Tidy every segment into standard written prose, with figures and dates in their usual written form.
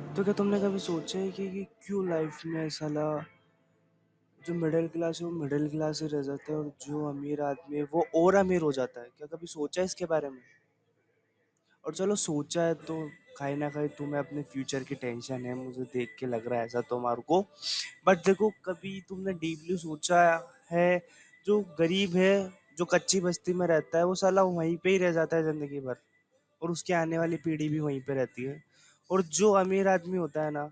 तो क्या तुमने कभी सोचा है कि क्यों लाइफ में साला जो मिडिल क्लास है वो मिडिल क्लास ही रह जाता है और जो अमीर आदमी है वो और अमीर हो जाता है? क्या कभी सोचा है इसके बारे में? और चलो सोचा है तो कहीं ना कहीं तुम्हें अपने फ्यूचर की टेंशन है, मुझे देख के लग रहा है ऐसा तुम्हारे को। बट देखो, कभी तुमने डीपली सोचा है जो गरीब है, जो कच्ची बस्ती में रहता है, वो साला वहीं पे ही रह जाता है जिंदगी भर, और उसकी आने वाली पीढ़ी भी वहीं पे रहती है। और जो अमीर आदमी होता है ना,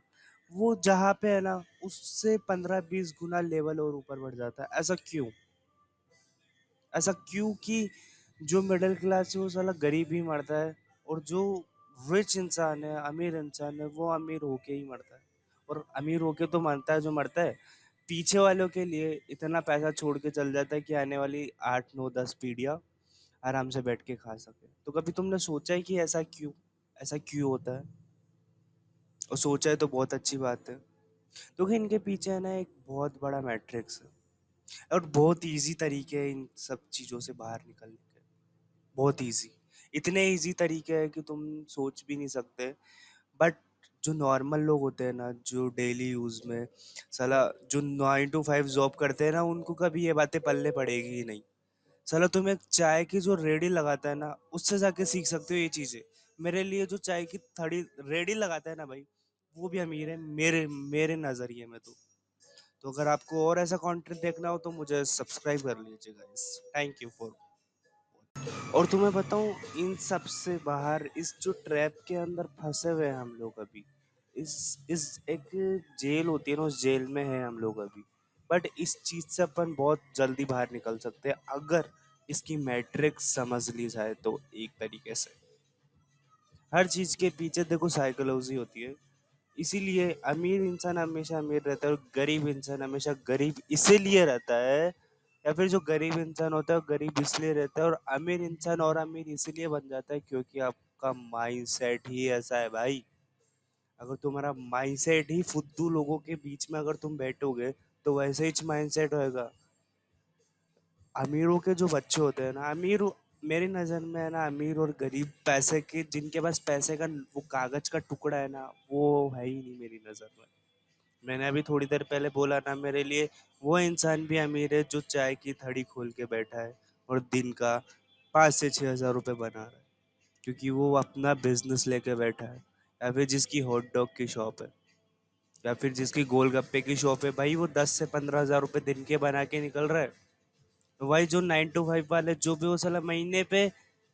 वो जहाँ पे है ना, उससे 15-20 गुना लेवल और ऊपर बढ़ जाता है। ऐसा क्यों? ऐसा क्यों कि जो मिडिल क्लास है वो साला गरीब ही मरता है, और जो रिच इंसान है, अमीर इंसान है, वो अमीर होके ही मरता है। और अमीर होके तो मरता है जो मरता है, पीछे वालों के लिए इतना पैसा छोड़ के चल जाता है कि आने वाली 8 9 10 पीढ़ियां आराम से बैठ के खा सके। तो कभी तुमने सोचा है कि ऐसा क्यों होता है? और सोचा है तो बहुत अच्छी बात है, क्योंकि इनके पीछे है ना एक बहुत बड़ा मैट्रिक्स है, और बहुत इजी तरीके हैं इन सब चीज़ों से बाहर निकलने के। बहुत इजी, इतने इजी तरीके हैं कि तुम सोच भी नहीं सकते। बट जो नॉर्मल लोग होते हैं ना, जो डेली यूज में साला जो 9 to 5 जॉब करते हैं ना, उनको कभी ये बातें पल्ले पड़ेगी ही नहीं। साला तुम एक चाय की जो रेडी लगाता है ना, उससे जाके सीख सकते हो ये चीजें। मेरे लिए जो चाय की थड़ी रेडी लगाता है ना भाई, वो भी अमीर है मेरे मेरे नजरिए में। तो अगर आपको और ऐसा कंटेंट देखना हो तो मुझे सब्सक्राइब कर लीजिएगा। Thank you for. और तुम्हें बताऊं, इन सब से बाहर इस जो ट्रैप के अंदर फंसे हुए हैं हम लोग अभी, इस एक जेल होती है ना, उस जेल में है हम लोग अभी। बट इस चीज से अपन बहुत जल्दी बाहर निकल सकते हैं अगर इसकी मैट्रिक्स समझ ली जाए तो। एक तरीके से हर चीज के पीछे देखो साइकोलॉजी होती है। इसीलिए अमीर इंसान हमेशा अमीर रहता है और गरीब इंसान हमेशा गरीब इसीलिए रहता है, या फिर जो गरीब इंसान होता है वो गरीब इसलिए रहता है, और अमीर इंसान और अमीर इसीलिए बन जाता है क्योंकि आपका माइंड सेट ही ऐसा है भाई। अगर तुम्हारा माइंड सेट ही फुद्दू लोगों के बीच में अगर तुम बैठोगे तो वैसे ही माइंड सेट होएगा। अमीरों के जो बच्चे होते हैं ना, मेरी नज़र में है ना, अमीर और गरीब पैसे के जिनके पास पैसे का वो कागज का टुकड़ा है ना, वो है ही नहीं मेरी नज़र में। मैंने अभी थोड़ी देर पहले बोला ना, मेरे लिए वो इंसान भी अमीर है जो चाय की थड़ी खोल के बैठा है और दिन का 5 से 6 हज़ार रुपये बना रहा है, क्योंकि वो अपना बिजनेस लेके बैठा है। या फिर जिसकी हॉट डॉग की शॉप है, या फिर जिसकी गोलगप्पे की शॉप है, भाई वो 10 से 15 हज़ार रुपये दिन के बना के निकल रहा है। तो भाई जो 9 to 5 वाले जो भी वो साला महीने पे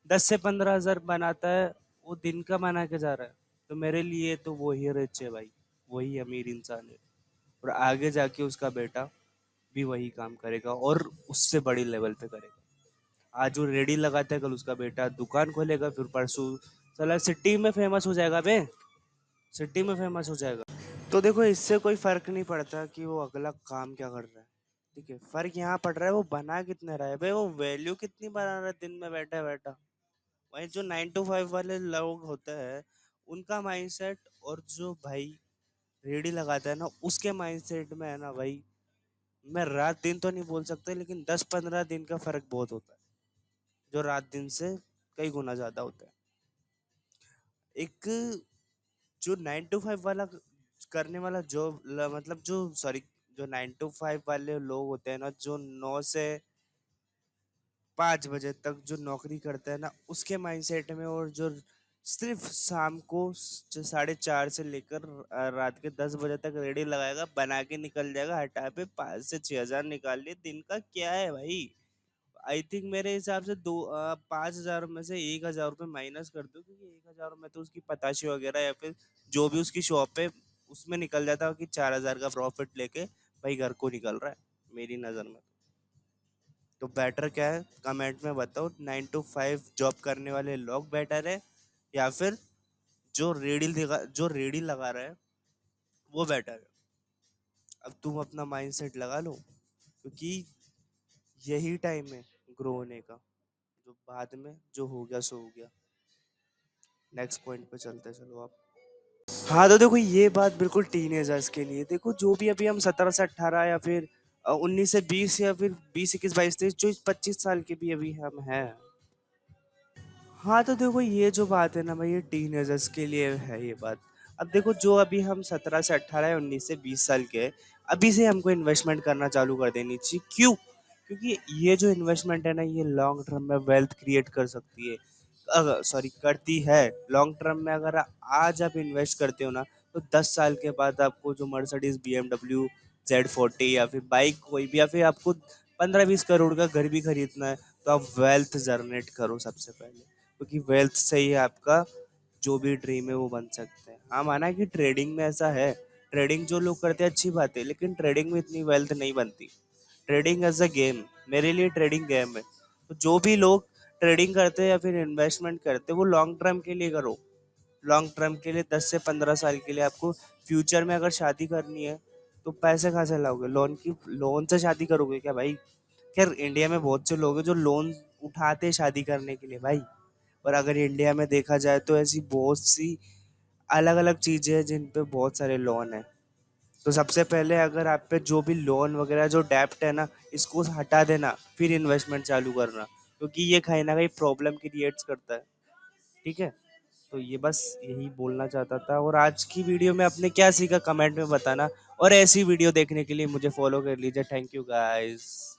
10 से 15 हज़ार बनाता है, वो दिन का बना के जा रहा है। तो मेरे लिए तो वो ही रिच है भाई, वही अमीर इंसान है। और आगे जाके उसका बेटा भी वही काम करेगा और उससे बड़ी लेवल पे करेगा। आज वो रेडी लगाता है, कल उसका बेटा दुकान खोलेगा, फिर परसों साला सिटी में फेमस हो जाएगा बे, सिटी में फेमस हो जाएगा। तो देखो, इससे कोई फर्क नहीं पड़ता कि वो अगला काम क्या कर रहा है। ठीक है, फर्क यहाँ पड़ रहा है वो बना कितने रहा है भाई, वो वैल्यू कितनी बना रहा है दिन में बैठा बैठा। वही जो 9 to 5 वाले लोग होते हैं, उनका माइंडसेट और जो भाई रेडी लगाता है ना, उसके माइंडसेट में है ना भाई, मैं रात दिन तो नहीं बोल सकता, लेकिन 10 15 दिन का फर्क बहुत होता है, जो रात दिन से कई गुना ज्यादा होता है। एक जो 9 to 5 वाला करने वाला जॉब, मतलब जो सॉरी, जो 9 to 5 वाले लोग होते हैं ना, जो 9 से 5 बजे तक जो नौकरी करते हैं ना, उसके माइंडसेट में, और जो सिर्फ शाम को जो 4:30 से लेकर रात के 10 बजे तक रेडी लगाएगा, बना के निकल जाएगा, हटा पे 5 से 6 हज़ार निकाल लिए दिन का, क्या है भाई। आई थिंक मेरे हिसाब से 5 हज़ार में से 1 हज़ार रुपये माइनस कर दो, क्योंकि 1 हज़ार में तो उसकी पताशी वगैरह या फिर जो भी उसकी शॉप है उसमें निकल जाता है, कि 4 हज़ार का प्रॉफिट लेके भाई घर को निकल रहा है मेरी नज़र में। तो बेटर क्या है, कमेंट में बताओ, 9 to 5 जॉब करने वाले लोग बेटर है, या फिर जो रेडी लगा रहा है वो बेटर है। अब तुम अपना माइंडसेट लगा लो, क्योंकि यही टाइम है ग्रो होने का। जो बाद में जो हो गया सो हो गया। नेक्स्ट पॉइंट पे चलते हैं, चलो आप। हाँ, तो देखो ये बात बिल्कुल टीनेजर्स के लिए। देखो, जो भी अभी हम 17 से 18 या फिर 19 से 20 या फिर 20 21 22 23 24 25 साल के भी अभी हम हैं। हाँ, तो देखो ये जो बात है ना भाई, ये टीनेजर्स के लिए है ये बात। अब देखो, जो अभी हम 17 से 18 या 19 से 20 साल के हैं, अभी से हमको इन्वेस्टमेंट करना चालू कर देनी चाहिए। क्यों? क्योंकि ये जो इन्वेस्टमेंट है ना, ये लॉन्ग टर्म में वेल्थ क्रिएट कर सकती है। अगर सॉरी करती है। लॉन्ग टर्म में अगर आज आप इन्वेस्ट करते हो ना, तो 10 साल के बाद आपको जो मर्सिडीज BMW Z40 या फिर बाइक कोई भी, या फिर आपको 15-20 करोड़ का घर भी खरीदना है, तो आप वेल्थ जनरेट करो सबसे पहले, क्योंकि वेल्थ से ही आपका जो भी ड्रीम है वो बन सकते हैं। हाँ, माना कि ट्रेडिंग में ऐसा है, ट्रेडिंग जो लोग करते हैं अच्छी बात है, लेकिन ट्रेडिंग में इतनी वेल्थ नहीं बनती। ट्रेडिंग एज अ गेम, मेरे लिए ट्रेडिंग गेम है। तो जो भी लोग ट्रेडिंग करते हैं या फिर इन्वेस्टमेंट करते हैं, वो लॉन्ग टर्म के लिए करो। लॉन्ग टर्म के लिए 10 से 15 साल के लिए। आपको फ्यूचर में अगर शादी करनी है, तो पैसे कहाँ से लाओगे? लोन से शादी करोगे क्या भाई? खैर, इंडिया में बहुत से लोग हैं जो लोन उठाते हैं शादी करने के लिए भाई। और अगर इंडिया में देखा जाए तो ऐसी बहुत सी अलग अलग चीजें हैं जिन पे बहुत सारे लोन है। तो सबसे पहले अगर आप पे जो भी लोन वगैरह जो डेप्ट है ना, इसको हटा देना, फिर इन्वेस्टमेंट चालू करना, क्योंकि ये कहीं ना कहीं प्रॉब्लम क्रिएट्स करता है। ठीक है? तो ये बस यही बोलना चाहता था। और आज की वीडियो में आपने क्या सीखा, कमेंट में बताना। और ऐसी वीडियो देखने के लिए मुझे फॉलो कर लीजिए। Thank you guys.